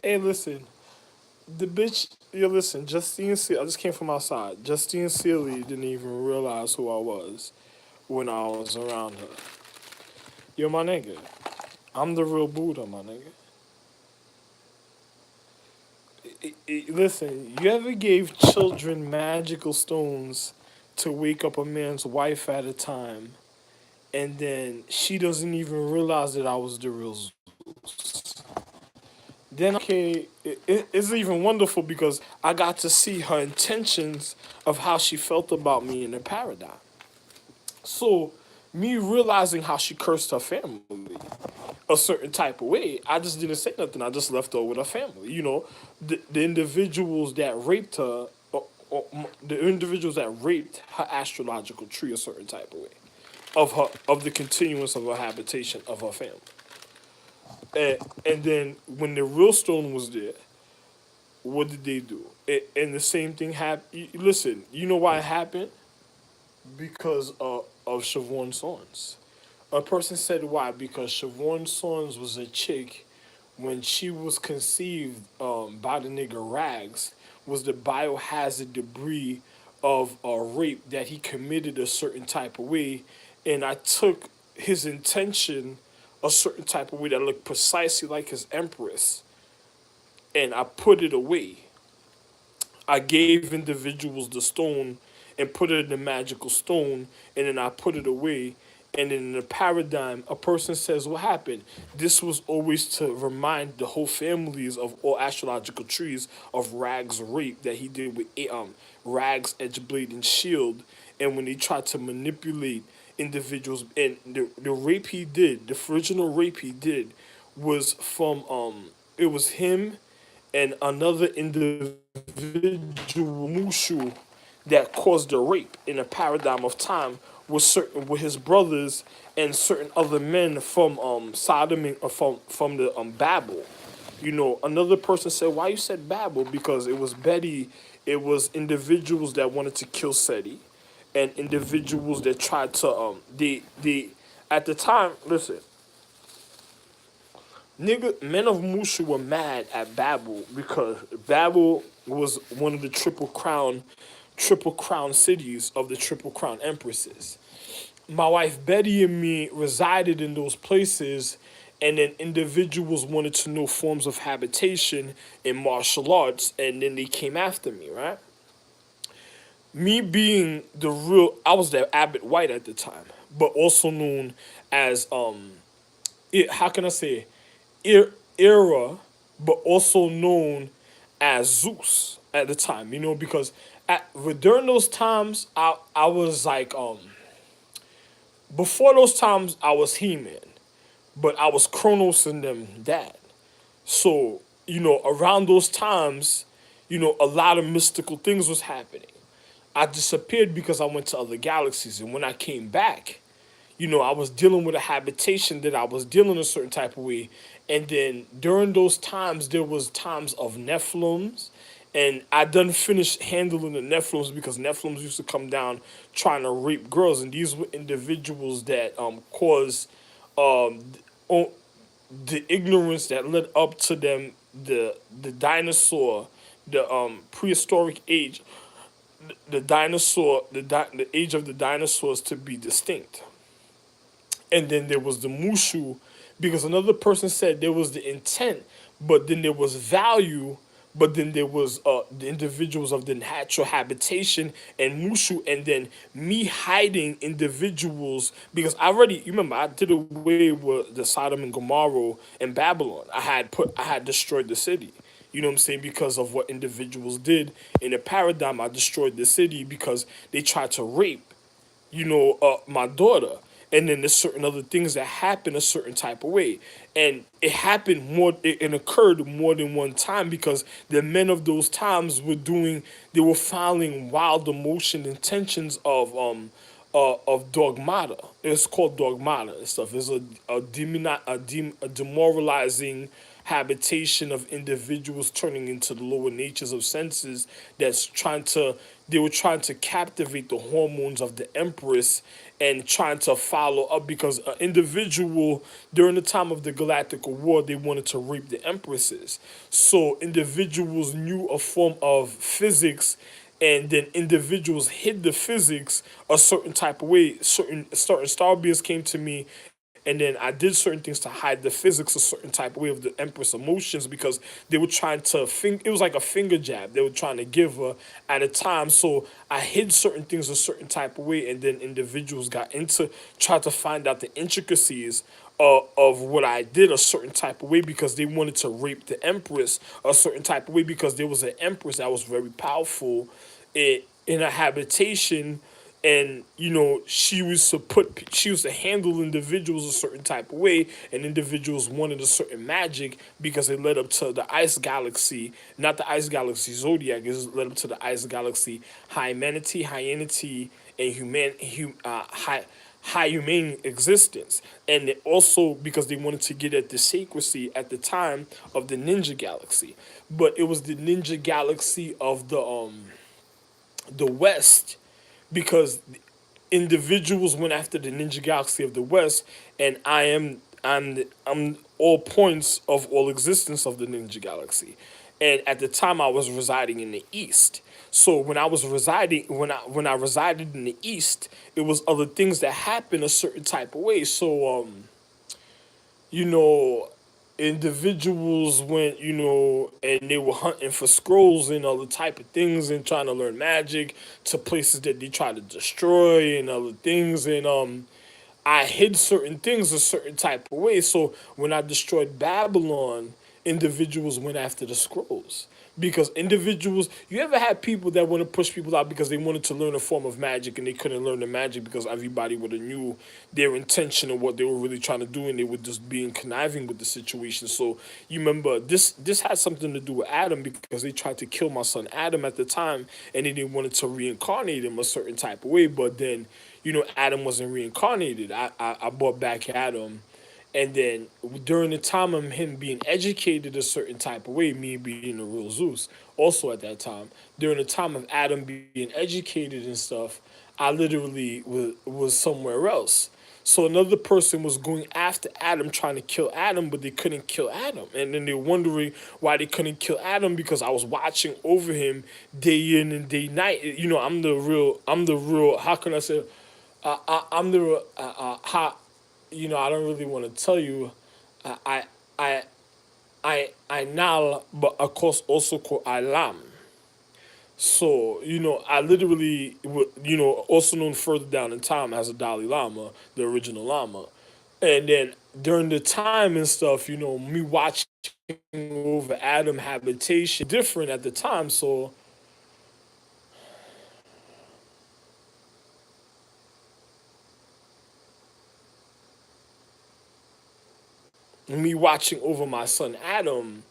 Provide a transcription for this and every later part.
Hey, listen, the bitch. Yo, listen, Justine Sealy. I just came from outside. Justine Sealy didn't even realize who I was when I was around her. Yo, my nigga, I'm the real Buddha, my nigga. Listen, you ever gave children magical stones to wake up a man's wife at a time, and then she doesn't even realize that I was the real then okay, it's even wonderful because I got to see her intentions of how she felt about me in the paradigm. So, me realizing how she cursed her family a certain type of way, I just didn't say nothing. I just left her with her family. The individuals that raped her, the individuals that raped her astrological tree a certain type of way of the continuance of her habitation of her family. And then when the real stone was there, what did they do? And the same thing happened. Listen, you know why it happened? Because of Siobhan Sons. A person said why? Because Siobhan Sons was a chick when she was conceived by the nigga Rags, was the biohazard debris of a rape that he committed a certain type of way. And I took his intention a certain type of way that looked precisely like his empress and I put it away. I gave individuals the stone and put it in the magical stone, and then I put it away. And in the paradigm, a person says, "What happened?" This was always to remind the whole families of all astrological trees of Rag's rape that he did with Rag's Edgeblade and Shield, and when he tried to manipulate individuals, and the rape he did, the original rape he did, was from it was him and another individual Mushu that caused the rape in a paradigm of time with his brothers and certain other men from Sodom and from the Babel. Another person said, "Why you said Babel?" Because it was Betty. It was individuals that wanted to kill Seti, and individuals that tried to they at the time. Listen, nigga, men of Mushu were mad at Babel because Babel was one of the triple crown cities of the triple crown empresses. My wife Betty and me resided in those places, and then individuals wanted to know forms of habitation in martial arts, and then they came after me, right? Me being the real, I was the Abbott White at the time, but also known as how can I say, era, but also known as Zeus at the time. Because during those times, I was like before those times I was He-Man, but I was Kronos and them dad. So around those times, a lot of mystical things was happening. I disappeared because I went to other galaxies, and when I came back, I was dealing with a habitation that I was dealing a certain type of way. And then during those times, there was times of Nephilims. And I done finished handling the Nephilims because Nephilims used to come down trying to rape girls. And these were individuals that caused um, the ignorance that led up to them, the dinosaur, the prehistoric age, the dinosaur, the age of the dinosaurs to be distinct. And then there was the mushu, because another person said there was the intent, but then there was value, but then there was the individuals of the natural habitation and mushu, and then me hiding individuals because I already, you remember, I did away with the Sodom and Gomorrah and Babylon. I had destroyed the city. You know what I'm saying? Because of what individuals did in the paradigm, I destroyed the city because they tried to rape my daughter. And then there's certain other things that happen a certain type of way. And it happened more, it occurred more than one time because the men of those times they were filing wild emotion intentions of dogmata. It's called dogmata and stuff. It's a demoralizing habitation of individuals turning into the lower natures of senses that's trying to they were trying to captivate the hormones of the empress and trying to follow up because an individual during the time of the galactic war they wanted to rape the empresses, so individuals knew a form of physics and then individuals hid the physics a certain type of way. Certain star beings came to me and then I did certain things to hide the physics a certain type of way of the Empress emotions because they were trying to think it was like a finger jab they were trying to give her at a time. So I hid certain things a certain type of way, and then individuals got into try to find out the intricacies of what I did a certain type of way because they wanted to rape the Empress a certain type of way because there was an Empress that was very powerful in a habitation, and she used to handle individuals a certain type of way, and individuals wanted a certain magic because it led up to the ice galaxy, not the ice galaxy zodiac. It led up to the ice galaxy hyenity, and high humane existence, and it also because they wanted to get at the sacredcy at the time of the ninja galaxy, but it was the ninja galaxy of the West because individuals went after the Ninja Galaxy of the West, and I'm all points of all existence of the Ninja Galaxy. And at the time, I was residing in the East. So when I resided in the East, it was other things that happened a certain type of way. So you know, individuals went, and they were hunting for scrolls and other type of things and trying to learn magic to places that they try to destroy and other things. And I hid certain things a certain type of way. So when I destroyed Babylon, individuals went after the scrolls. Because individuals, you ever had people that want to push people out because they wanted to learn a form of magic and they couldn't learn the magic because everybody would have knew their intention and what they were really trying to do, and they would just be conniving with the situation. So you remember this had something to do with Adam because they tried to kill my son Adam at the time, and then they wanted to reincarnate him a certain type of way. But then Adam wasn't reincarnated. I brought back Adam, and then during the time of him being educated a certain type of way, me being a real Zeus, also at that time, during the time of Adam being educated and stuff, I literally was somewhere else. So another person was going after Adam, trying to kill Adam, but they couldn't kill Adam. And then they're wondering why they couldn't kill Adam because I was watching over him day in and day night. I'm the real, how can I say, I'm the real, how, I don't really want to tell you. I I I nal, but of course also called alam. So I literally, also known further down in time as a Dalai Lama, the original Lama, and then during the time and stuff, me watching over Adam habitation different at the time. So me watching over my son Adam,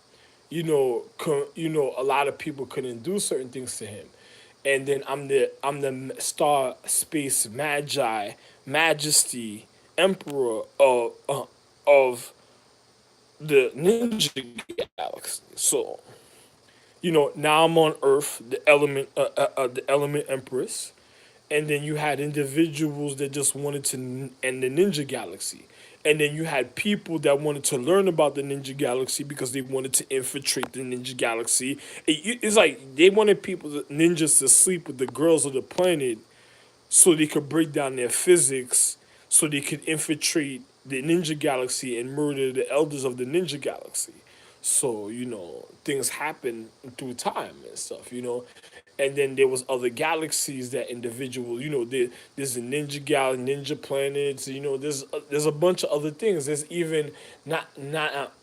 a lot of people couldn't do certain things to him, and then I'm the star space magi, majesty, emperor of the ninja galaxy. So now I'm on Earth, the element empress, and then you had individuals that just wanted to end the ninja galaxy, and then you had people that wanted to learn about the ninja galaxy because they wanted to infiltrate the ninja galaxy. It's like they wanted ninjas to sleep with the girls of the planet so they could break down their physics, so they could infiltrate the ninja galaxy and murder the elders of the ninja galaxy. So things happen through time and stuff. And then there was other galaxies that individual. There's the ninja planets. There's a bunch of other things. There's even not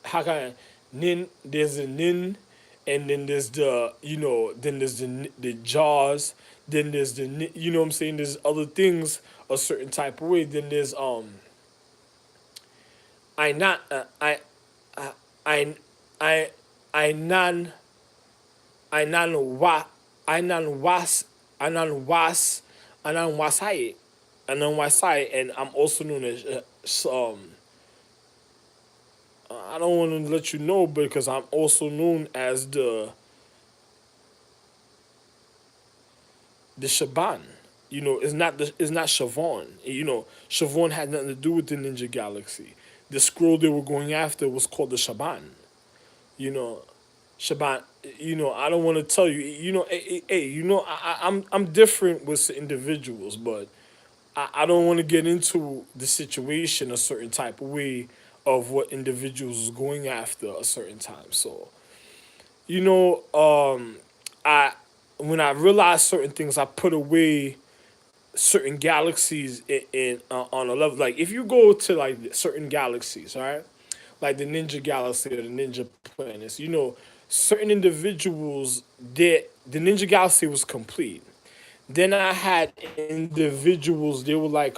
how can I, nin. There's a nin, and then there's then there's the jaws. Then there's what I'm saying. There's other things a certain type of way. Then there's I not I I I non I non wa I non was I non was I non wasai and I'm also known as I don't want to let you know because I'm also known as the Shaban. It's not Siobhan. Siobhan had nothing to do with the Ninja Galaxy. The scroll they were going after was called the Shaban. You know, Shaban. I don't want to tell you. I'm different with individuals, but I don't want to get into the situation a certain type of way of what individuals is going after a certain time. So you know, I when I realized certain things, I put away certain galaxies on a level. Like if you go to like certain galaxies, all right, like the Ninja Galaxy or the Ninja planets, certain individuals the Ninja Galaxy was complete. Then I had individuals. They were like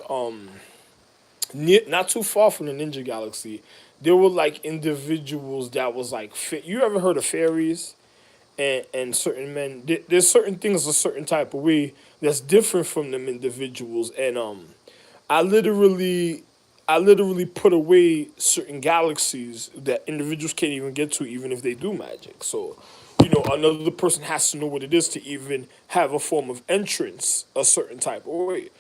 not too far from the Ninja Galaxy. There were like individuals that was like you ever heard of fairies? And certain men there's certain things a certain type of way that's different from them individuals and I literally I literally put away certain galaxies that individuals can't even get to even if they do magic. So another person has to know what it is to even have a form of entrance a certain type of way,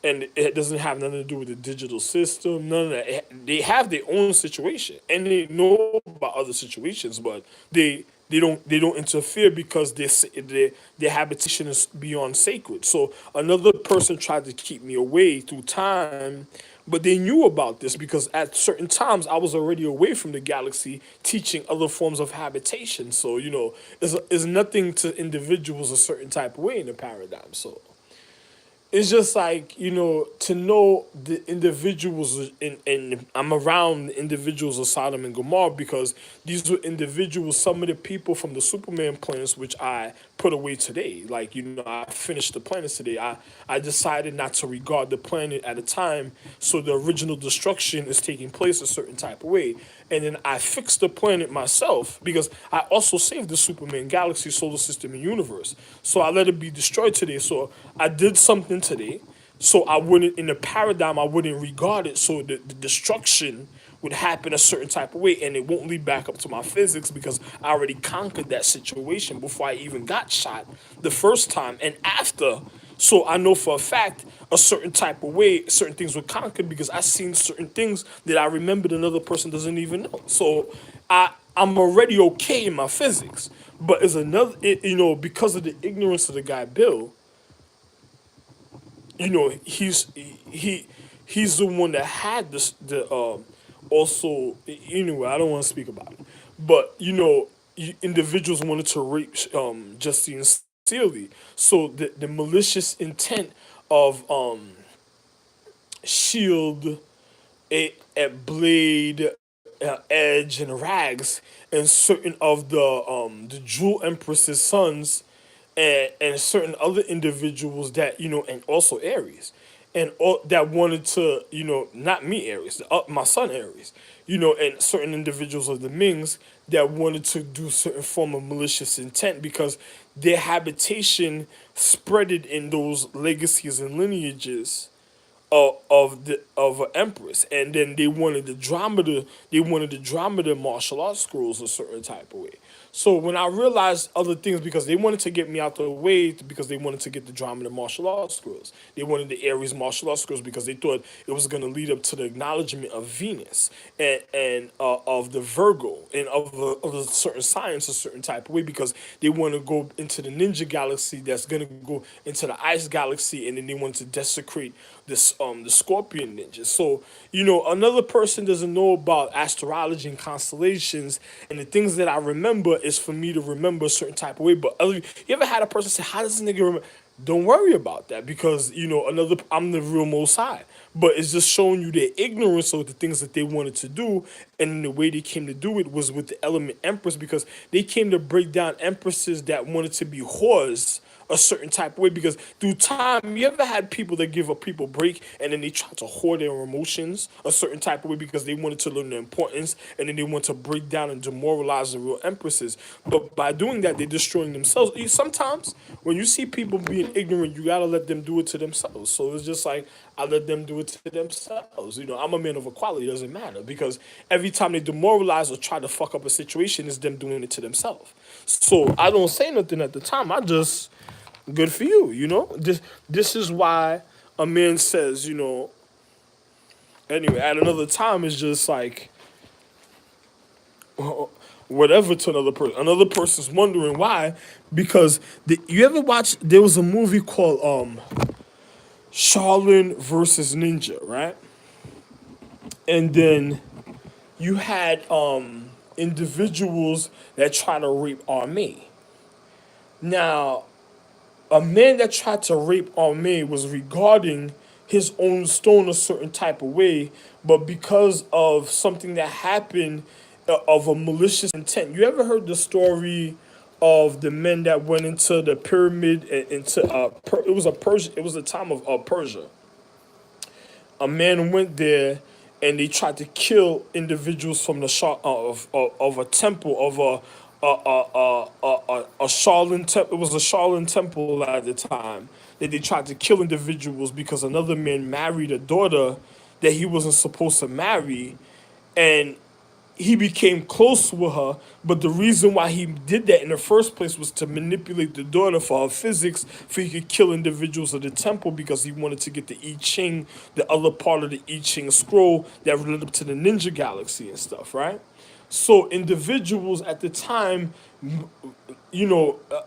and it doesn't have nothing to do with the digital system. None of that. They have their own situation, and they know about other situations, but they don't interfere because their habitation is beyond sacred. So another person tried to keep me away through time, but they knew about this because at certain times I was already away from the galaxy teaching other forms of habitation. So it's nothing to individuals a certain type of way in the paradigm. So it's just like to know the individuals and I'm around the individuals of Sodom and Gomorrah because these were individuals, some of the people from the Superman planets which I put away today. Like I finished the planets today. I decided not to regard the planet at a time, so the original destruction is taking place a certain type of way, and then I fixed the planet myself because I also saved the Superman galaxy, solar system, and universe. So I let it be destroyed today. So I did something today, so I wouldn't in the paradigm I wouldn't regard it. So the destruction would happen a certain type of way, and it won't lead back up to my physics because I already conquered that situation before I even got shot the first time and after. So I know for a fact a certain type of way, certain things were conquered because I seen certain things that I remembered another person doesn't even know. So I'm already okay in my physics, but as another, because of the ignorance of the guy Bill, he's the one that had this the also anyway. I don't want to speak about it, but individuals wanted to rape Justine Sealy, so the malicious intent of Shield, at Blade, Edge, and Rags, and certain of the Jewel Empress's sons, and certain other individuals that and also Aries, and all that wanted to not me Aries, my son Aries, and certain individuals of the Mings that wanted to do certain form of malicious intent because their habitation spreaded in those legacies and lineages of an empress, and then they wanted the martial arts scrolls a certain type of way. So when I realized other things, because they wanted to get me out the way, because they wanted to get the Andromeda martial arts scrolls, they wanted the Aries martial arts scrolls because they thought it was going to lead up to the acknowledgement of Venus and of the Virgo and of a certain science a certain type of way, because they want to go into the Ninja Galaxy that's going to go into the Ice Galaxy, and then they want to desecrate this the Scorpion Ninja. So another person doesn't know about astrology and constellations, and the things that I remember is for me to remember a certain type of way. But you ever had a person say, "How does this nigga remember?" Don't worry about that, because I'm the real Most High. But it's just showing you their ignorance of the things that they wanted to do, and the way they came to do it was with the element Empress, because they came to break down empresses that wanted to be whores a certain type of way because through time, you ever had people that give a people break and then they try to hoard their emotions a certain type of way because they wanted to learn the importance and then they want to break down and demoralize the real empresses. But by doing that, they're destroying themselves. Sometimes when you see people being ignorant, you gotta let them do it to themselves. So it's just like I let them do it to themselves. I'm a man of equality. It doesn't matter because every time they demoralize or try to fuck up a situation, it's them doing it to themselves. So I don't say nothing at the time. I just good for you. This is why a man says, anyway, at another time it's just like whatever to another person. Another person's wondering why because you ever watch? There was a movie called Shaolin versus Ninja, right? And then you had individuals that try to rape Arme. Now, a man that tried to rape Arme was regarding his own stone a certain type of way, but because of something that happened of a malicious intent. You ever heard the story of the men that went into the pyramid into it was a Persia, it was the time of Persia. A man went there and they tried to kill individuals from the of a temple of a Shaolin temple. It was a Shaolin temple at the time that they tried to kill individuals because another man married a daughter that he wasn't supposed to marry, and he became close with her, but the reason why he did that in the first place was to manipulate the daughter for her physics, for he could kill individuals of the temple because he wanted to get the I Ching, the other part of the I Ching scroll that related up to the ninja galaxy and stuff, right? So individuals at the time,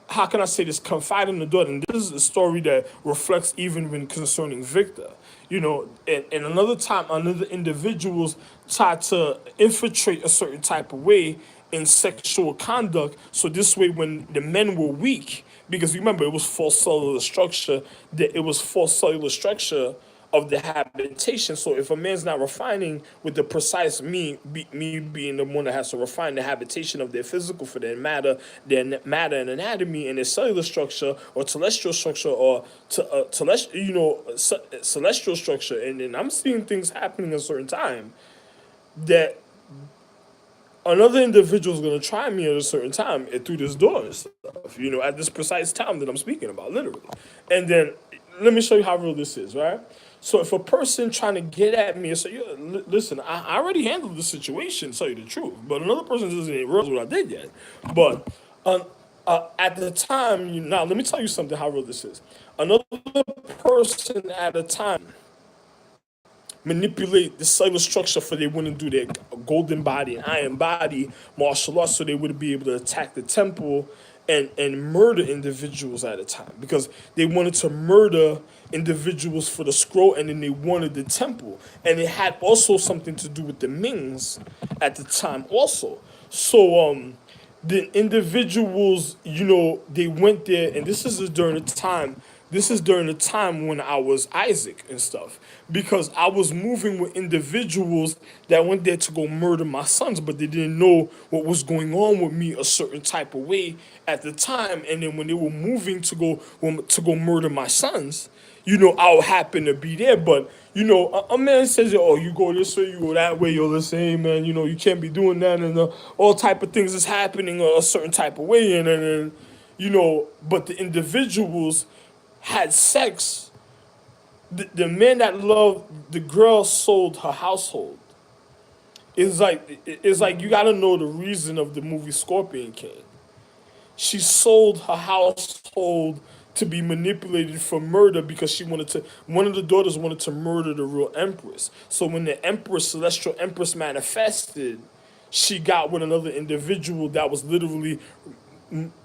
how can I say this, confide in the daughter. And this is a story that reflects even when concerning Victor. And another time, another individuals tried to infiltrate a certain type of way in sexual conduct. So this way, when the men were weak, because remember, it was false cellular structure, of the habitation. So if a man's not refining with the precise me being the one that has to refine the habitation of their physical for their matter and anatomy and their cellular structure or celestial structure or celestial structure, and then I'm seeing things happening at a certain time that another individual is going to try me at a certain time through this door and stuff, at this precise time that I'm speaking about, literally. And then let me show you how real this is, right? So if a person trying to get at me and say, listen, I already handled the situation, tell you the truth, but another person doesn't even realize what I did yet. But at the time, now let me tell you something, how real this is. Another person at a time manipulate the cellular structure for they wouldn't do their golden body and iron body martial arts so they would be able to attack the temple and murder individuals at a time because they wanted to murder individuals for the scroll and then they wanted the temple. And it had also something to do with the Mings at the time also. So the individuals, they went there, and this is during the time when I was Isaac and stuff, because I was moving with individuals that went there to go murder my sons, but they didn't know what was going on with me a certain type of way at the time. And then when they were moving to go murder my sons, I'll happen to be there. But a man says, "Oh, you go this way, you go that way." You're the same, man. You can't be doing that, and all type of things is happening a certain type of way, and then but the individuals had sex. The man that loved the girl sold her household. It's like you gotta know the reason of the movie Scorpion King. She sold her household to be manipulated for murder because one of the daughters wanted to murder the real empress. So when the empress, celestial empress, manifested, she got with another individual that was literally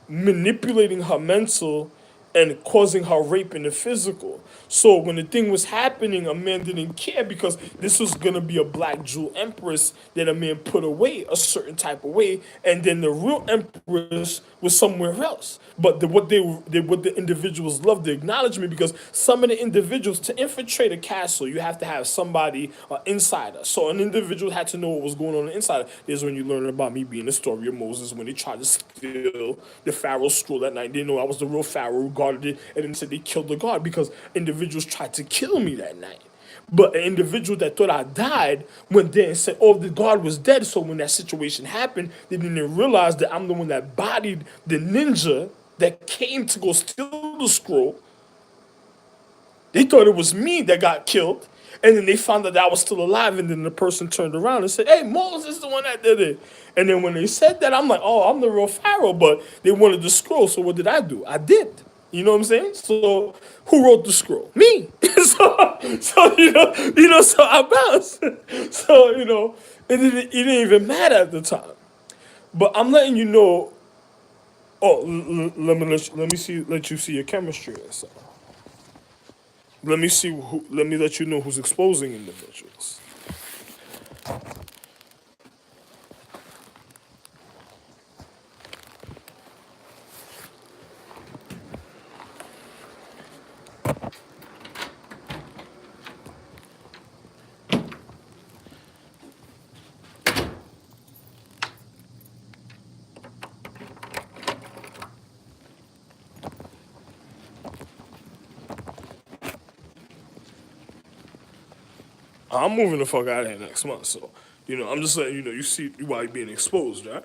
manipulating her mental and causing her rape in the physical. So when the thing was happening, a man didn't care because this was gonna be a black jewel empress that a man put away a certain type of way, and then the real empress was somewhere else. But what the individuals loved to acknowledge me, because some of the individuals, to infiltrate a castle, you have to have somebody, insider. So an individual had to know what was going on inside. This is when you learn about me being the story of Moses, when they tried to steal the Pharaoh's scroll that night. They didn't know I was the real Pharaoh who guarded it, and then said they killed the guard because individuals tried to kill me that night. But an individual that thought I died went there and said, "Oh, the guard was dead." So when that situation happened, they didn't realize that I'm the one that bodied the ninja that came to go steal the scroll. They thought it was me that got killed. And then they found out that I was still alive. And then the person turned around and said, "Hey, Moses is the one that did it." And then when they said that, I'm like, "Oh, I'm the real Pharaoh." But they wanted the scroll. So what did I do? I did. You know what I'm saying? So who wrote the scroll? Me. So I bounced. So, it didn't even matter at the time. But I'm letting you know. Oh, let you see your chemistry and stuff. Let me let you know who's exposing individuals. I'm moving the fuck out of here next month, so I'm just letting you know. You see why you're being exposed, right?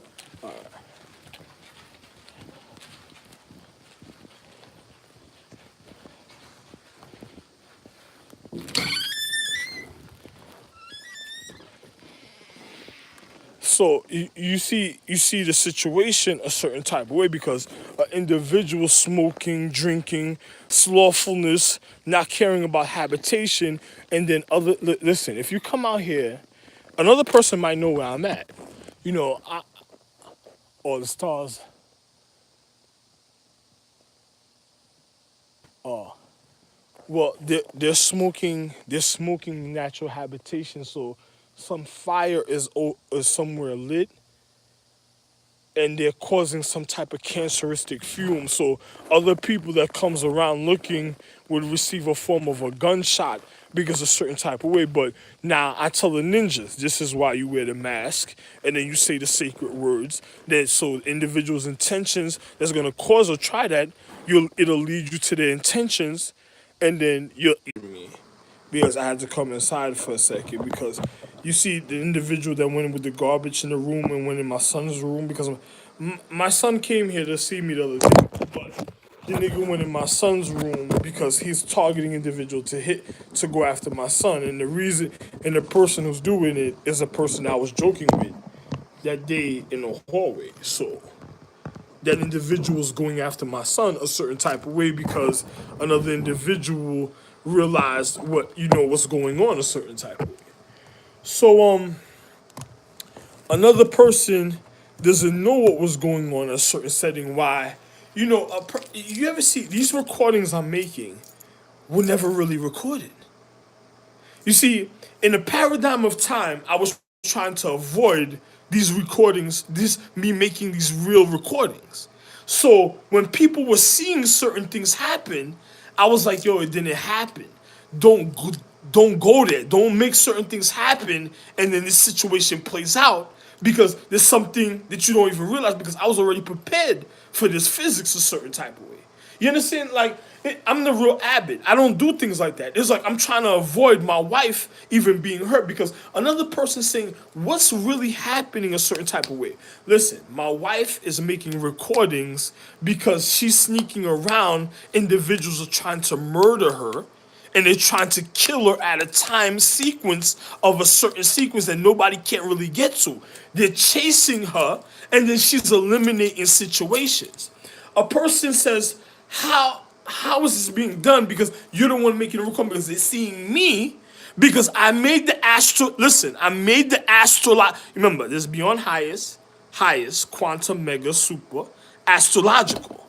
So you see the situation a certain type of way, because an individual smoking, drinking, slothfulness, not caring about habitation, and then listen. If you come out here, another person might know where I'm at. All the stars. Well, they're smoking natural habitation, so some fire is somewhere lit, and they're causing some type of canceristic fume. So other people that comes around looking would receive a form of a gunshot because a certain type of way. But now I tell the ninjas, this is why you wear the mask, and then you say the sacred words. That so individuals' intentions that's gonna cause or try that, it'll lead you to their intentions, and then you'll me, because I had to come inside for a second, because you see the individual that went in with the garbage in the room and went in my son's room, because my son came here to see me the other day, but the nigga went in my son's room because he's targeting individual to go after my son, and the person who's doing it is a person I was joking with that day in the hallway. So that individual is going after my son a certain type of way because another individual realized what's going on a certain type of way. So another person doesn't know what was going on in a certain setting. Why? You ever see these recordings I'm making were never really recorded. You see, in the paradigm of time, I was trying to avoid these recordings, me making these real recordings. So when people were seeing certain things happen, I was like, "Yo, it didn't happen. Don't don't go there. Don't make certain things happen, and then this situation plays out because there's something that you don't even realize, because I was already prepared for this physics a certain type of way." You understand? Like, I'm the real Abbott. I don't do things like that. It's like I'm trying to avoid my wife even being hurt because another person saying what's really happening a certain type of way. Listen, my wife is making recordings because she's sneaking around. Individuals are trying to murder her, and they're trying to kill her at a time sequence of a certain sequence that nobody can't really get to. They're chasing her, and then she's eliminating situations. A person says, how is this being done? Because you're the one making the recording, because they're seeing me, because I made the I made the remember, this is beyond highest, quantum, mega, super, astrological.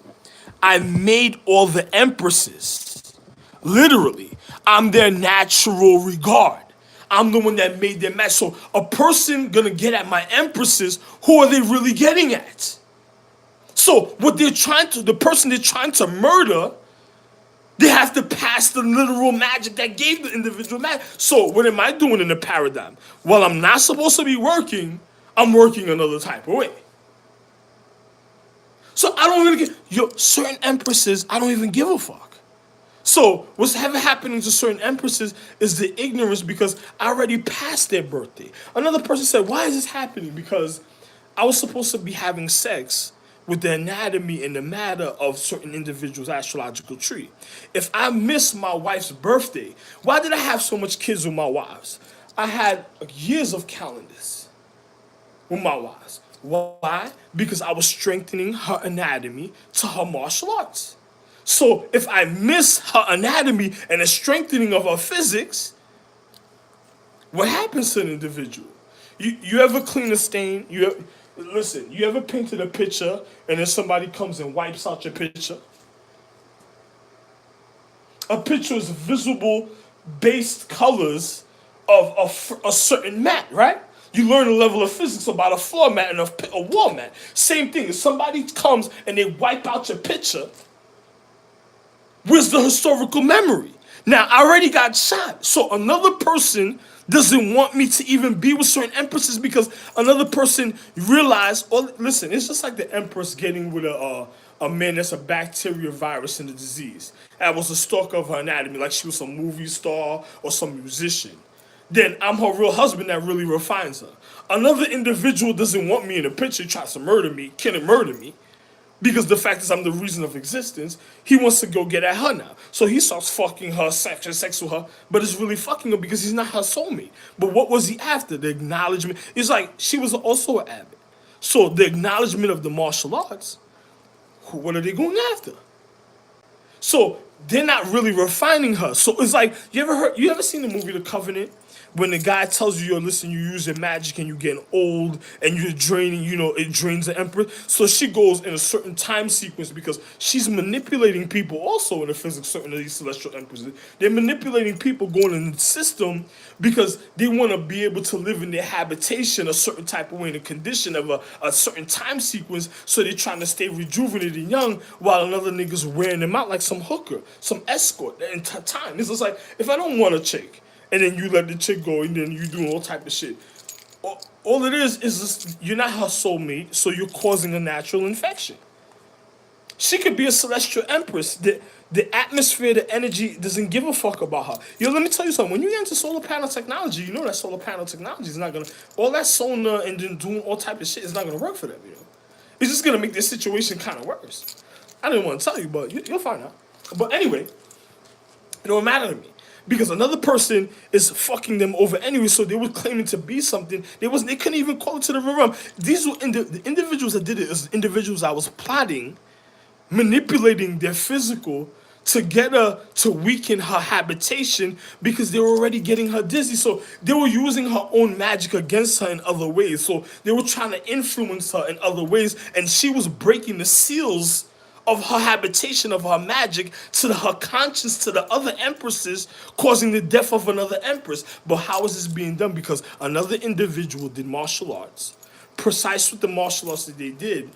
I made all the empresses. Literally, I'm their natural regard. I'm the one that made them match. So a person gonna get at my empresses, who are they really getting at? So what they're trying to, the person they're trying to murder, they have to pass the literal magic that gave the individual magic. So what am I doing in the paradigm? Well, I'm not supposed to be working, I'm working another type of way. So I don't really certain empresses, I don't even give a fuck. So what's ever happening to certain empresses is the ignorance because I already passed their birthday. Another person said, why is this happening? Because I was supposed to be having sex with the anatomy and the matter of certain individuals' astrological tree. If I miss my wife's birthday, why did I have so much kids with my wives? I had years of calendars with my wives. Why? Because I was strengthening her anatomy to her martial arts. So if I miss her anatomy and the strengthening of her physics, what happens to an individual? You ever clean a stain? Listen, you ever painted a picture and then somebody comes and wipes out your picture? A picture is visible based colors of a certain mat, right? You learn a level of physics about a floor mat and a wall mat. Same thing, if somebody comes and they wipe out your picture, where's the historical memory? Now, I already got shot, so another person doesn't want me to even be with certain empresses because another person realized, oh, listen, it's just like the empress getting with a man that's a bacteria, virus, and a disease. That was a stalker of her anatomy, like she was some movie star or some musician. Then I'm her real husband that really refines her. Another individual doesn't want me in a picture, tries to murder me, can murder me. Because the fact is I'm the reason of existence, he wants to go get at her now. So he starts fucking her, sex with her, but it's really fucking her because he's not her soulmate. But what was he after? The acknowledgement. It's like she was also an abbot. So the acknowledgement of the martial arts, what are they going after? So they're not really refining her. So it's like, you ever seen the movie The Covenant? When the guy tells you, yo, listen, you're using magic and you're getting old and you're draining, it drains the empress. So she goes in a certain time sequence because she's manipulating people also in the physics, certain of these celestial empresses. They're manipulating people going in the system because they want to be able to live in their habitation a certain type of way in a condition of a certain time sequence. So they're trying to stay rejuvenated and young while another nigga's wearing them out like some hooker, some escort in time. It's just like, if I don't want a chick, and then you let the chick go, and then you do all type of shit. All it is just, you're not her soulmate, so you're causing a natural infection. She could be a celestial empress. The atmosphere, the energy doesn't give a fuck about her. Yo, let me tell you something. When you get into solar panel technology, you know that solar panel technology is not gonna, all that sonar and then doing all type of shit is not gonna work for them, It's just gonna make this situation kind of worse. I didn't want to tell you, but you'll find out. But anyway, it don't matter to me. Because another person is fucking them over anyway, so they were claiming to be something. They couldn't even call it to the real realm. These were the individuals that did it as individuals I was plotting, manipulating their physical to get her to weaken her habitation because they were already getting her dizzy. So they were using her own magic against her in other ways. So they were trying to influence her in other ways, and she was breaking the seals of her habitation, of her magic, to her conscience, to the other empresses, causing the death of another empress. But how is this being done? Because another individual did martial arts, precise with the martial arts that they did,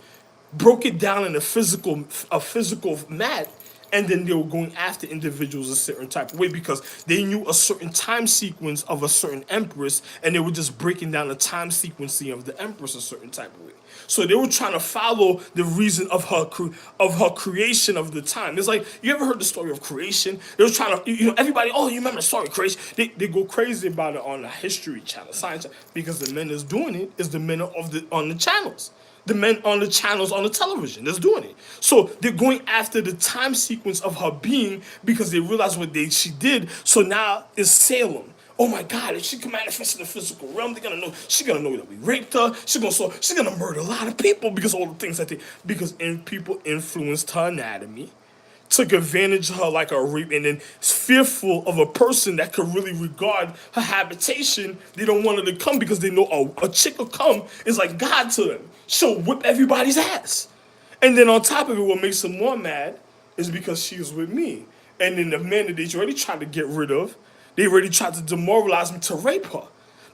broke it down in a physical mat, and then they were going after individuals a certain type of way because they knew a certain time sequence of a certain empress, and they were just breaking down the time sequencing of the empress a certain type of way. So they were trying to follow the reason of her creation of the time. It's like, you ever heard the story of creation? They were trying to, everybody, oh, you remember the story of creation? They go crazy about it on the History Channel, Science Channel, because the men that's doing it is the men on the channels. The men on the channels on the television that's doing it. So they're going after the time sequence of her being because they realize what she did. So now it's Salem. Oh my God, if she can manifest in the physical realm, she's gonna know that we raped her. She's gonna murder a lot of people because all the things because people influenced her anatomy, took advantage of her like a rape, and then fearful of a person that could really regard her habitation. They don't want her to come because they know a chick will come is like God to them. She'll whip everybody's ass. And then on top of it, what makes them more mad is because she was with me. And then the man that they already tried to get rid of, they already tried to demoralize me to rape her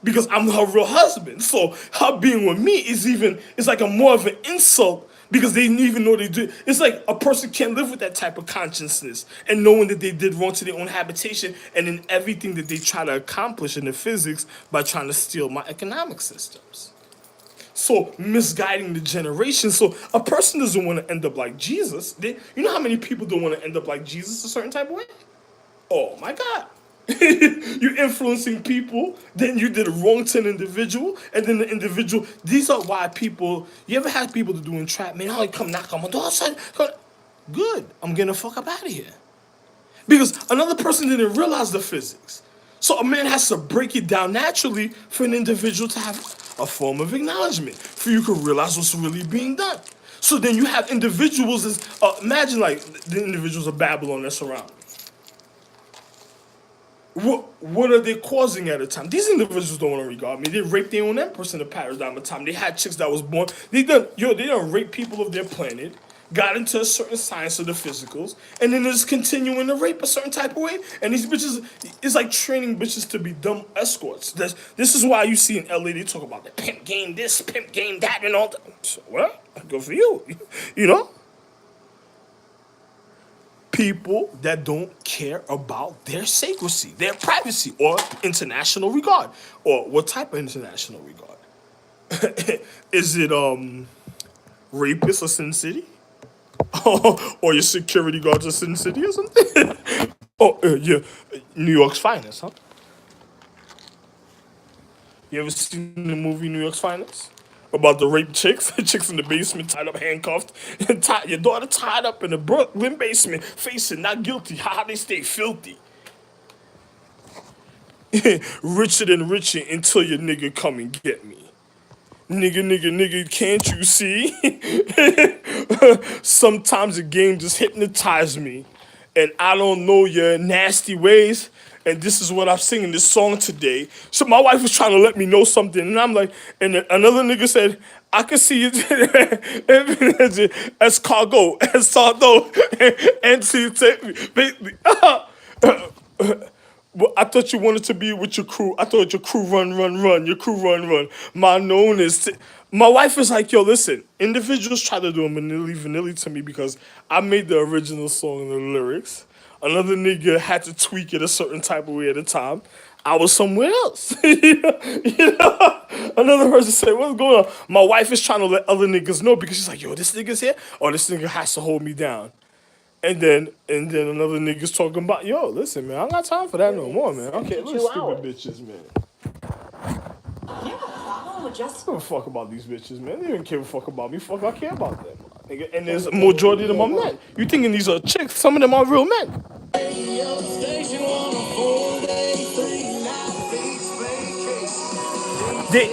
because I'm her real husband. So her being with me is like a more of an insult because they didn't even know they did. It's like a person can't live with that type of consciousness and knowing that they did wrong to their own habitation and in everything that they try to accomplish in the physics by trying to steal my economic systems. So misguiding the generation. So a person doesn't want to end up like Jesus. You know how many people don't want to end up like Jesus a certain type of way? Oh my God. You're influencing people, then you did wrong to an individual, and then the individual. These are why people. You ever had people to do entrapment? Oh, come knock on my door. Good. I'm getting the fuck up out of here. Because another person didn't realize the physics. So a man has to break it down naturally for an individual to have a form of acknowledgement, for you to realize what's really being done. So then you have individuals as imagine like the individuals of Babylon that's around. What are they causing at a time? These individuals don't want to regard me. They raped their own empress in the paradigm of time. They had chicks that was born. They done rape people of their planet, got into a certain science of the physicals, and then just continuing to rape a certain type of way. And these bitches, it's like training bitches to be dumb escorts. This is why you see in LA they talk about the pimp game this, pimp game that, and all that. So, well, good for you. You know? People that don't care about their secrecy, their privacy, or international regard. Or what type of international regard? Is it rapist of Sin City? Or your security guards of Sin City or something? Oh, yeah, New York's Finest, huh? You ever seen the movie New York's Finest? About the rape chicks, chicks in the basement, tied up, handcuffed, and your daughter tied up in the Brooklyn basement, facing not guilty. How they stay filthy. Richer than richer until your nigga come and get me. Nigga, can't you see? Sometimes the game just hypnotized me. And I don't know your nasty ways. And this is what I'm singing this song today. So my wife was trying to let me know something. And I'm like, and another nigga said, I can see you as cargo, as sardo, and see you take me. Well, I thought you wanted to be with your crew. I thought your crew run. Your crew run. My known is. My wife is like, yo, listen. Individuals try to do a vanilly to me because I made the original song and the lyrics. Another nigga had to tweak it a certain type of way at a time. I was somewhere else. Another person said, what's going on? My wife is trying to let other niggas know because she's like, yo, this nigga's here, or this nigga has to hold me down. And then another nigga's talking about, yo, listen, man, I don't got time for that no more, man. Okay, look stupid bitches, man. I don't give a fuck about these bitches, man. They don't give a fuck about me. Fuck, I care about them. Nigga. And there's a majority of them are men. You thinking these are chicks? Some of them are real men.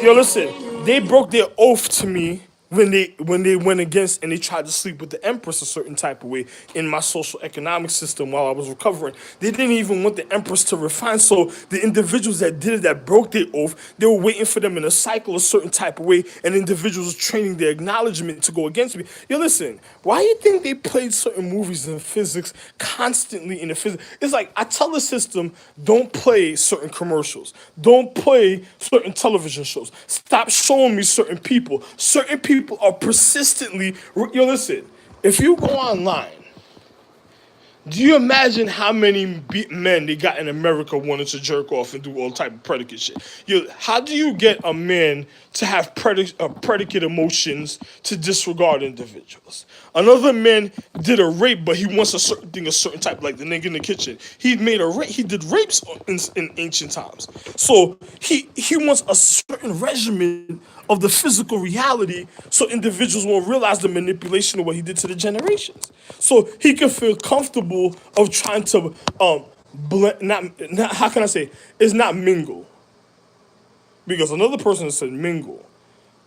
Listen, they broke their oath to me when they went against and they tried to sleep with the empress a certain type of way in my social economic system while I was recovering. They didn't even want the empress to refine. So the individuals that did it, that broke their oath, they were waiting for them in a cycle a certain type of way, and individuals training their acknowledgement to go against me. Yo, listen, why do you think they played certain movies in physics constantly in the physics? It's like I tell the system, don't play certain commercials. Don't play certain television shows. Stop showing me certain people. Certain people are persistently. Yo, listen. If you go online, do you imagine how many men they got in America wanting to jerk off and do all type of predicate shit? Yo, how do you get a man to have predicate emotions to disregard individuals? Another man did a rape, but he wants a certain thing, a certain type, like the nigga in the kitchen. He did rapes in ancient times. So he wants a certain regimen of the physical reality so individuals won't realize the manipulation of what he did to the generations. So he can feel comfortable of trying to blend, not how can I say, it's not mingle. Because another person said mingle.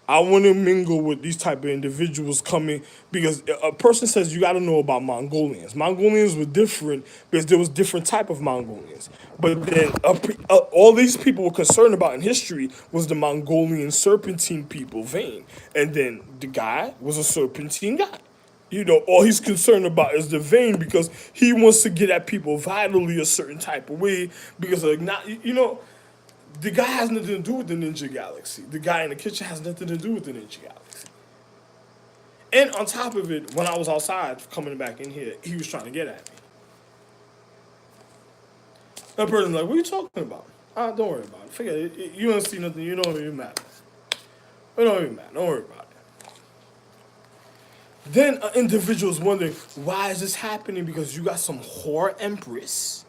I want to mingle with these type of individuals coming because a person says you got to know about Mongolians. Mongolians were different because there was different type of Mongolians. But then all these people were concerned about in history was the Mongolian serpentine people, vein. And then the guy was a serpentine guy. You know, all he's concerned about is the vein because he wants to get at people vitally a certain type of way because of not, you know, the guy has nothing to do with the Ninja Galaxy. The guy in the kitchen has nothing to do with the Ninja Galaxy. And on top of it, when I was outside coming back in here, he was trying to get at me. That person's like, "What are you talking about? Ah, don't worry about it. Forget it. You don't see nothing. You don't even matter. It don't even matter. Don't worry about it." Then an individual's wondering, why is this happening? Because you got some whore empress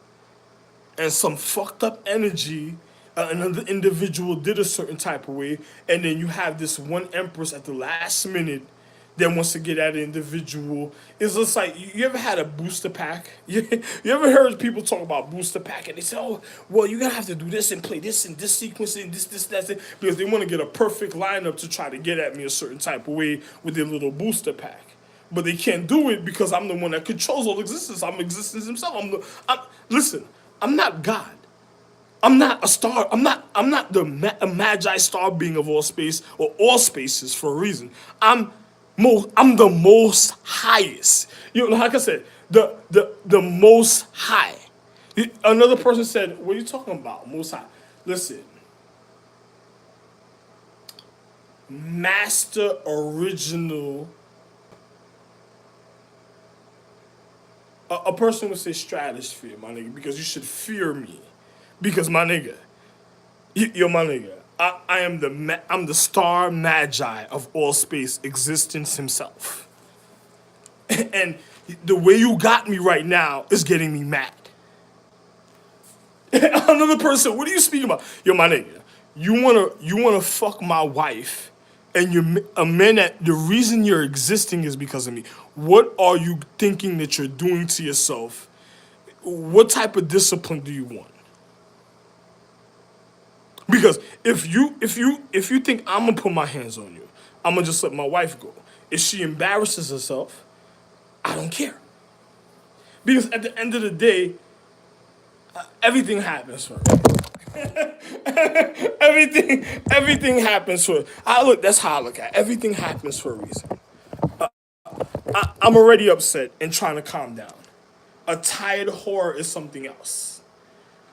and some fucked up energy. Another individual did a certain type of way, and then you have this one empress at the last minute that wants to get at an individual. It's just like, you ever had a booster pack? You ever heard people talk about booster pack and they say, "Oh, well, you're gonna have to do this and play this and this sequence and this, that's it," because they want to get a perfect lineup to try to get at me a certain type of way with their little booster pack. But they can't do it because I'm the one that controls all existence. I'm existence himself. Listen, I'm not God. I'm not a star. I'm not a magi star being of all space or all spaces for a reason. I'm the most highest. You know, like I said, the most high. Another person said, "What are you talking about? Most high." Listen, master original. A person would say stratosphere, my nigga, because you should fear me. Because my nigga, you're my nigga. I am I'm the star magi of all space existence himself. And the way you got me right now is getting me mad. Another person, what are you speaking about? Yo, my nigga, you wanna fuck my wife, and you're a man that the reason you're existing is because of me. What are you thinking that you're doing to yourself? What type of discipline do you want? Because if you think I'm gonna put my hands on you, I'm gonna just let my wife go. If she embarrasses herself, I don't care. Because at the end of the day, everything happens for her. Everything happens for her. That's how I look at it. Everything happens for a reason. I'm already upset and trying to calm down. A tired whore is something else.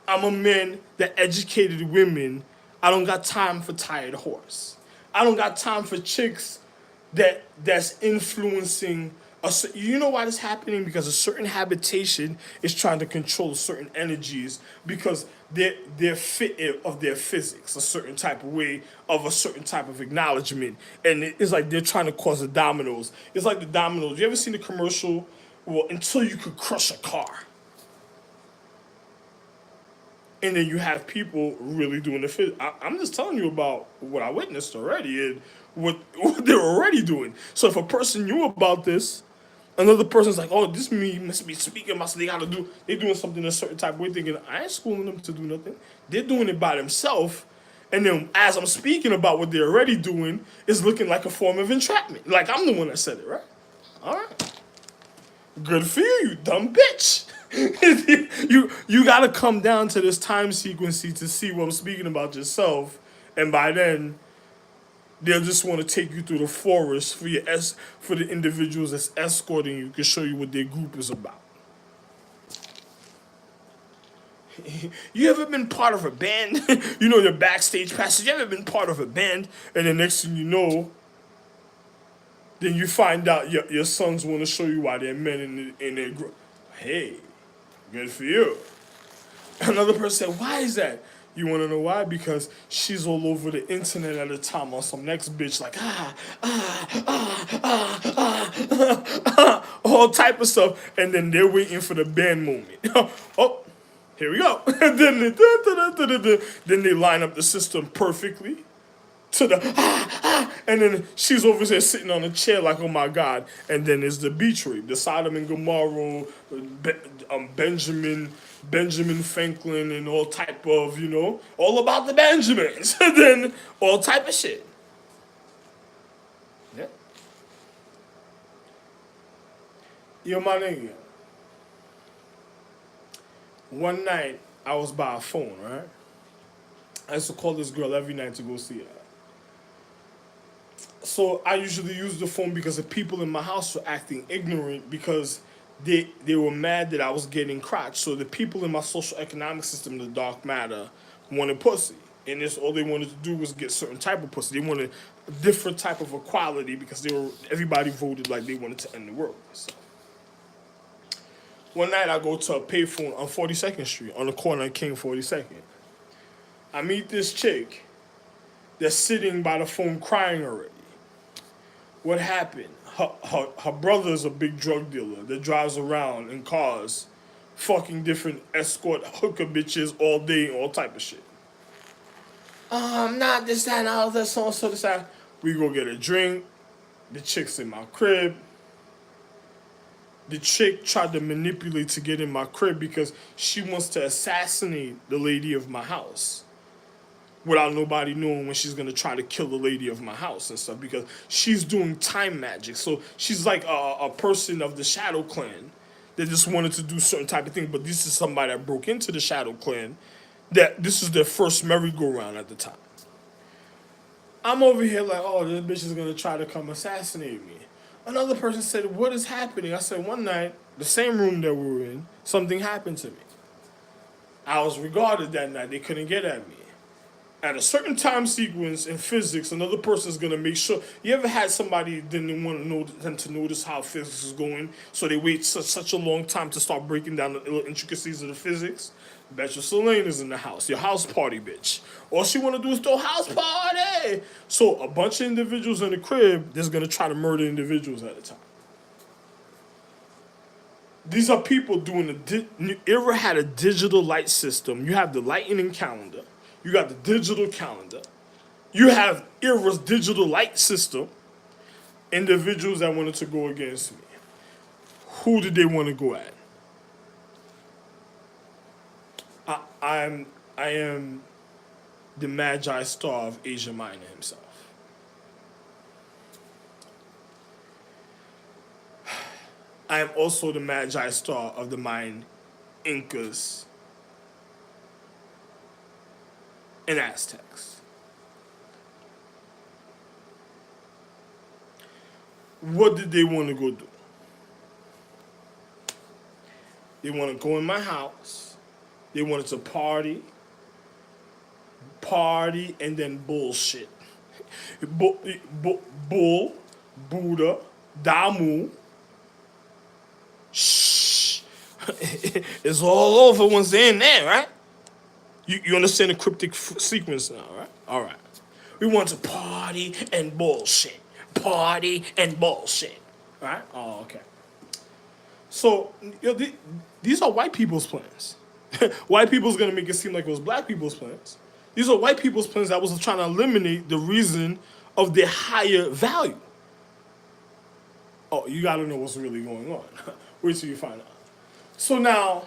I'm a man that educated women. I don't got time for tired whores. I don't got time for chicks that's influencing us. You know why this is happening? Because a certain habitation is trying to control certain energies because they're fit of their physics, a certain type of way of a certain type of acknowledgement, and it's like they're trying to cause the dominoes. It's like the dominoes. You ever seen the commercial? Well, until you could crush a car. And then you have people really doing the fit. I'm just telling you about what I witnessed already and what they're already doing. So if a person knew about this, another person's like, "Oh, this me must be speaking about something they gotta do." They're doing something a certain type of way, thinking I ain't schooling them to do nothing. They're doing it by themselves. And then as I'm speaking about what they're already doing, it's looking like a form of entrapment. Like I'm the one that said it, right? All right. Good for you, you dumb bitch. you gotta come down to this time sequence to see what I'm speaking about yourself, and by then they'll just want to take you through the forest for the individuals that's escorting you to show you what their group is about. You ever been part of a band? You know your backstage passes. You ever been part of a band, and the next thing you know, then you find out your sons want to show you why they're men in their group. Hey, good for you. Another person said, "Why is that?" You want to know why? Because she's all over the internet at the time on some next bitch like all type of stuff, and then they're waiting for the band moment. Oh, here we go. And then they line up the system perfectly to the and then she's over there sitting on a chair like, "Oh my God." And then there's the beach rape, the Sodom and Gomorrah, Benjamin Franklin, and all type of, all about the Benjamins. And then all type of shit. Yeah. Yo, my nigga. One night I was by a phone, right? I used to call this girl every night to go see her. So I usually use the phone because the people in my house were acting ignorant because they were mad that I was getting crotch. So the people in my social economic system, the dark matter, wanted pussy. And this all they wanted to do was get certain type of pussy. They wanted a different type of equality because everybody voted like they wanted to end the world. So one night I go to a payphone on 42nd Street on the corner of King 42nd. I meet this chick that's sitting by the phone crying already. What happened? Her brother's a big drug dealer that drives around in cars, fucking different escort hooker bitches all day, all type of shit. Not this, that, and all that, so and so, this, that. We go get a drink. The chick's in my crib. The chick tried to manipulate to get in my crib because she wants to assassinate the lady of my house without nobody knowing when she's going to try to kill the lady of my house and stuff because she's doing time magic. So she's like a person of the Shadow Clan that just wanted to do certain type of thing, but this is somebody that broke into the Shadow Clan that this is their first merry-go-round at the time. I'm over here like, oh, this bitch is going to try to come assassinate me. Another person said, what is happening? I said, one night, the same room that we were in, something happened to me. I was regarded that night. They couldn't get at me. At a certain time sequence in physics, another person's going to make sure. You ever had somebody didn't want to know them to notice how physics is going, so they wait such a long time to start breaking down the little intricacies of the physics? Bet your Selene is in the house, your house party bitch. All she want to do is throw house party. So a bunch of individuals in the crib that's going to try to murder individuals at a time. These are people doing Era had a digital light system. You have the lightning calendar. You got the digital calendar. You have Era's digital light system. Individuals that wanted to go against me. Who did they want to go at? I am the Magi Star of Asia Minor himself. I am also the Magi Star of the Mayan Incas and Aztecs. What did they want to go do? They want to go in my house. They wanted to party, and then bullshit. Bull, Buddha, Damu. Shh. It's all over once they're in there, right? You understand the cryptic sequence now, right? All right. We want to party and bullshit. Party and bullshit. Right? Oh, okay. So, these are white people's plans. White people's going to make it seem like it was black people's plans. These are white people's plans that was trying to eliminate the reason of their higher value. Oh, you got to know what's really going on. Wait till you find out. So now,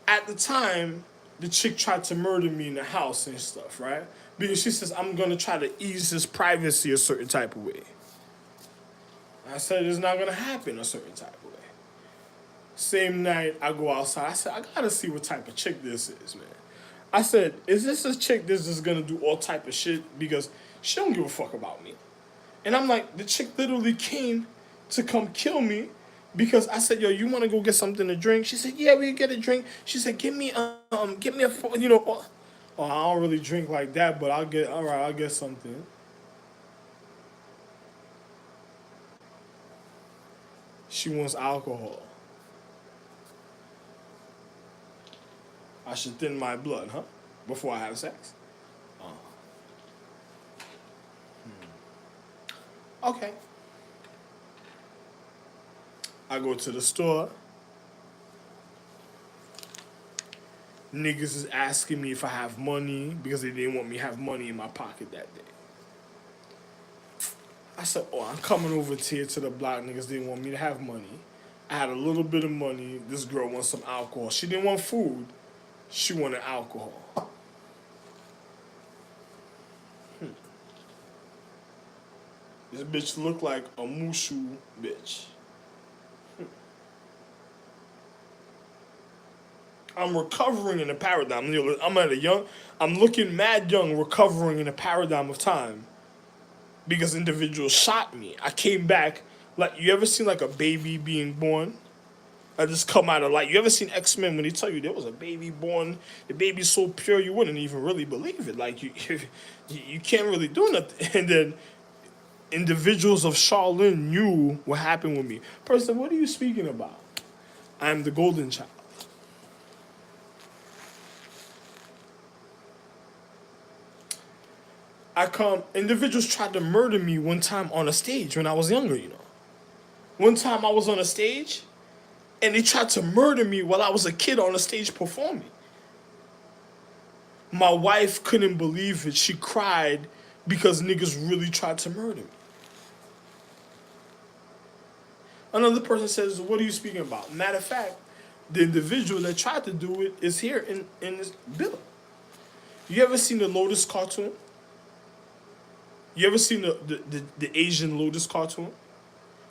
at the time, the chick tried to murder me in the house and stuff, right? Because she says, I'm going to try to ease his privacy a certain type of way. I said, it's not going to happen a certain type of way. Same night, I go outside. I said, I got to see what type of chick this is, man. I said, is this a chick that's just going to do all type of shit? Because she don't give a fuck about me. And I'm like, the chick literally came to come kill me because I said, yo, you want to go get something to drink? She said, yeah, we can get a drink. She said, give me a, oh, I don't really drink like that, but I'll get something. She wants alcohol. I should thin my blood, huh? Before I have sex? Okay. I go to the store. Niggas is asking me if I have money because they didn't want me to have money in my pocket that day. I said, oh, I'm coming over here to the block. Niggas didn't want me to have money. I had a little bit of money. This girl wants some alcohol. She didn't want food. She wanted alcohol. This bitch looked like a Mushu bitch. I'm recovering in a paradigm. I'm looking mad young, recovering in a paradigm of time. Because individuals shot me. I came back, like, you ever seen like a baby being born? I just come out of light. You ever seen X-Men when they tell you there was a baby born, the baby's so pure you wouldn't even really believe it. Like you can't really do nothing. And then individuals of Shaolin knew what happened with me. Person, what are you speaking about? I am the golden child. Individuals tried to murder me one time on a stage when I was younger, you know. One time I was on a stage and they tried to murder me while I was a kid on a stage performing. My wife couldn't believe it. She cried because niggas really tried to murder me. Another person says, what are you speaking about? Matter of fact, the individual that tried to do it is here in this bill. You ever seen the Lotus cartoon? You ever seen the Asian Lotus cartoon?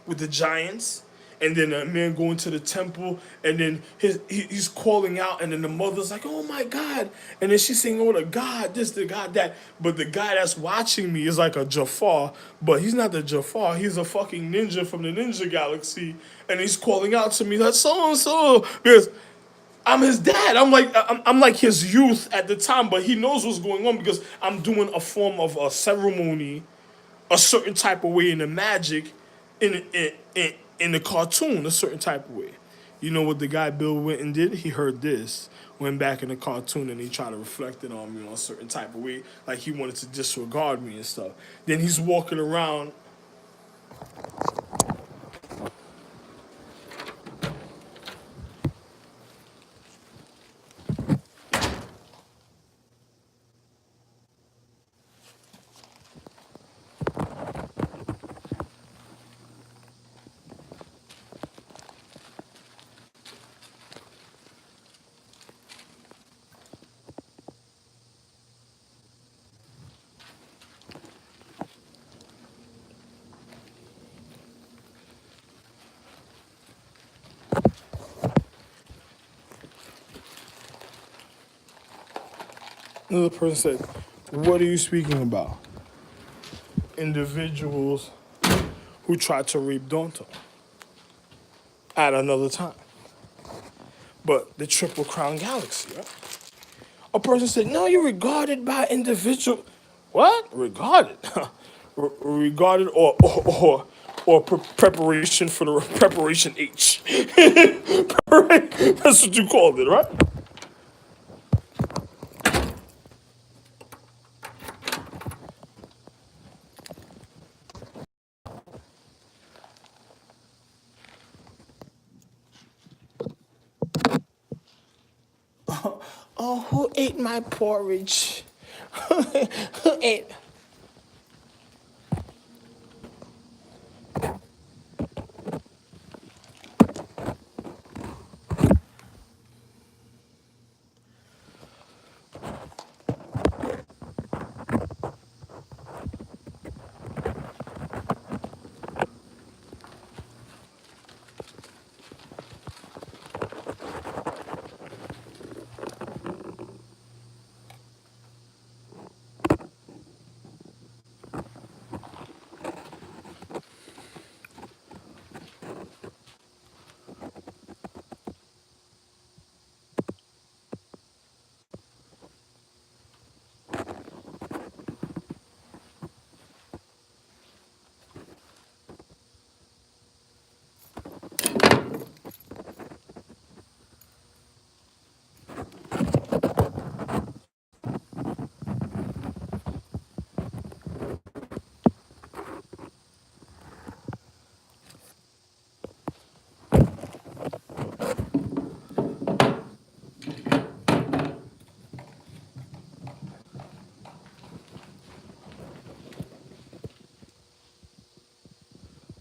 With the giants, and then a man going to the temple, and then he's calling out, and then the mother's like, "Oh my God!" And then she's saying, "Oh, the God, this, the God, that." But the guy that's watching me is like a Jafar, but he's not the Jafar. He's a fucking ninja from the Ninja Galaxy, and he's calling out to me like so and so because I'm his dad. I'm like his youth at the time, but he knows what's going on because I'm doing a form of a ceremony a certain type of way in the magic, in the cartoon, a certain type of way. You know what the guy Bill went and did? He heard this, went back in the cartoon, and he tried to reflect it on me in a certain type of way, like he wanted to disregard me and stuff. Then he's walking around. Another person said, "What are you speaking about?" Individuals who tried to rape Donta at another time. But the Triple Crown Galaxy, right? A person said, "No, you're regarded by individual." What? Regarded? Regarded or preparation for the preparation H. Right? That's what you called it, right? Oh, who ate my porridge? Who ate?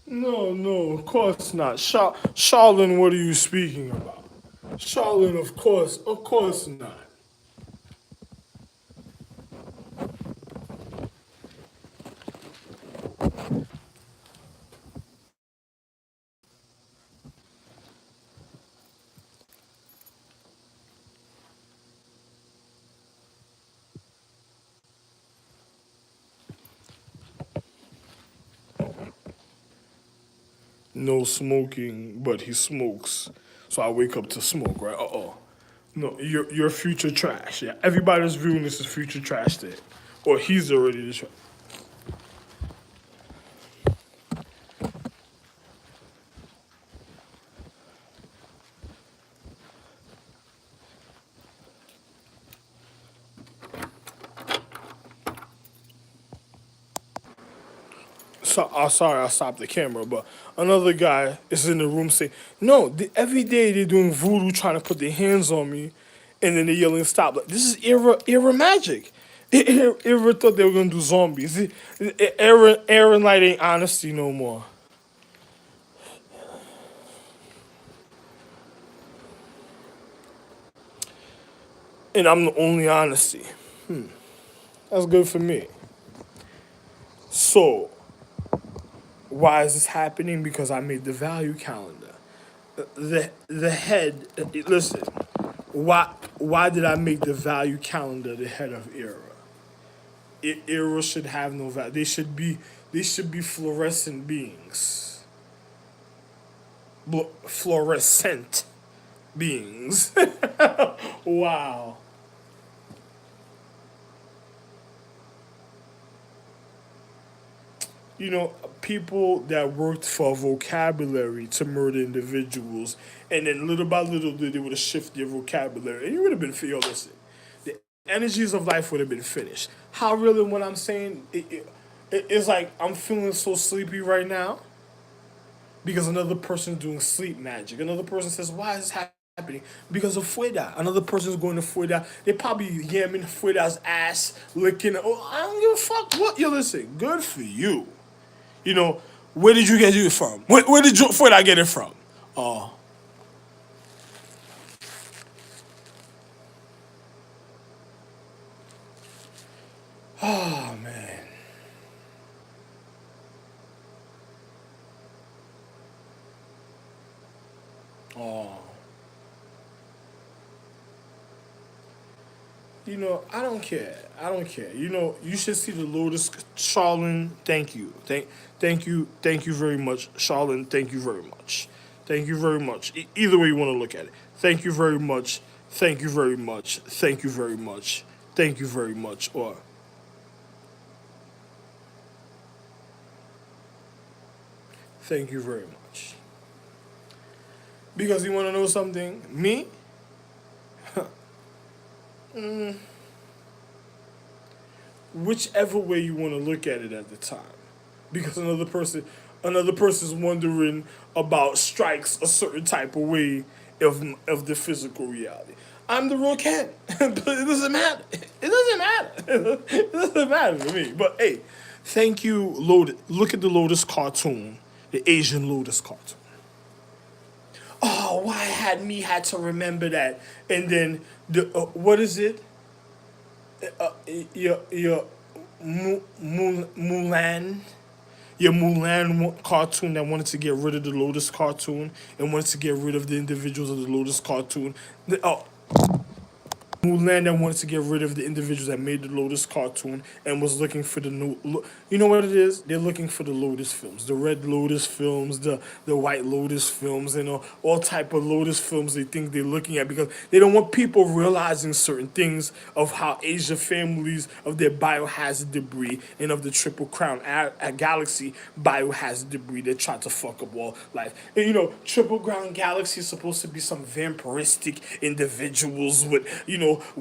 No, no, of course not. Charlene, what are you speaking about? Charlene, of course not. No smoking, but he smokes. So I wake up to smoke, right? No, you're future trash. Yeah, everybody's viewing this as future trash day, or he's already the trash. So, sorry, I stopped the camera, but another guy is in the room saying, "No, every day they're doing voodoo, trying to put their hands on me, and then they're yelling stop." Like, this is era magic. Era thought they were gonna do zombies. Aaron Light ain't honesty no more, and I'm the only honesty. That's good for me. So, why is this happening? Because I made the value calendar. The head. Listen, why did I make the value calendar the head of era? Era should have no value. They should be fluorescent beings. Fluorescent beings. Wow. You know, people that worked for vocabulary to murder individuals, and then little by little they would have shifted their vocabulary, and you would have been listen, the energies of life would have been finished. How really? What I'm saying, it's like I'm feeling so sleepy right now because another person's doing sleep magic. Another person says, "Why is this happening?" Because of Fueda. Another person's going to Fueda. They probably yamming Fueda's ass, licking. Oh, I don't give a fuck what you listen. Good for you. You know, where did you get it from? Where did I get it from? Oh, oh man. Oh, you know, I don't care. I don't care. You know, you should see the Lotus, Charlene. Thank you. Thank you very much, Charlene. Thank you very much. Thank you very much. Either way you want to look at it. Thank you very much. Thank you very much. Thank you very much. Thank you very much. Or thank you very much. Because you want to know something? Me, whichever way you want to look at it at the time, because another person's wondering about strikes a certain type of way of the physical reality. I'm the real Ken, but it doesn't matter. It doesn't matter. It doesn't matter to me. But hey, thank you, Lotus. Look at the Lotus cartoon, the Asian Lotus cartoon. Oh, why had to remember that? And then the what is it? Your Mulan, your Mulan cartoon that wanted to get rid of the Lotus cartoon and wanted to get rid of the individuals of the Lotus cartoon. Mulan that wanted to get rid of the individuals that made the Lotus cartoon and was looking for the new. You know what it is? They're looking for the Lotus films, the Red Lotus films, the White Lotus films, and all type of Lotus films. They think they're looking at because they don't want people realizing certain things of how Asia families of their biohazard debris and of the Triple Crown galaxy biohazard debris that try to fuck up all life. And you know, Triple Crown galaxy is supposed to be some vampiristic individuals with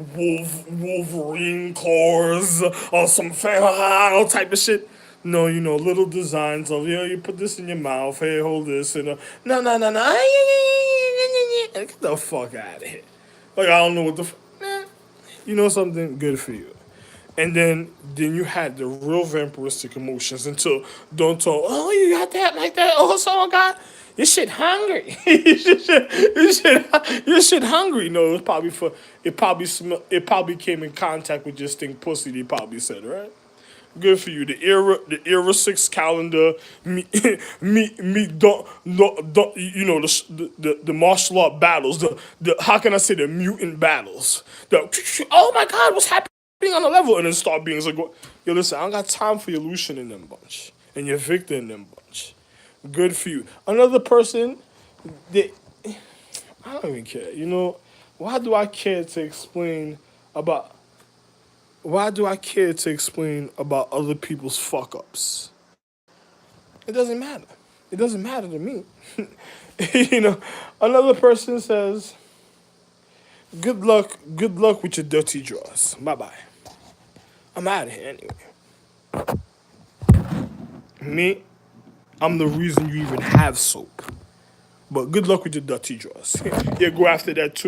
Wolverine claws or some all type of shit. No, little designs of you put this in your mouth. Hey, hold this and no. Get the fuck out of here. Like I don't know what the. You know something? Good for you. And then you had the real vampiristic emotions until don't talk. Oh, you got that like that. Oh, someone got you shit hungry. you shit hungry. No, it was probably for it. It probably came in contact with your stink pussy. They probably said right. Good for you. The era 6 calendar. Me, me. Don't. You know the martial art battles. The how can I say the mutant battles? Oh my God, what's happening on the level? And then start being like, yo, listen, I don't got time for your Lucian in them bunch and your Victor in them bunch. Good for you. Another person, they, I don't even care. You know, why do I care to explain about? Why do I care to explain about other people's fuck ups? It doesn't matter. It doesn't matter to me. You know, another person says, good luck with your dirty drawers. Bye bye. I'm out of here anyway. Me, I'm the reason you even have soap. But good luck with your dirty drawers. Yeah, go after that too.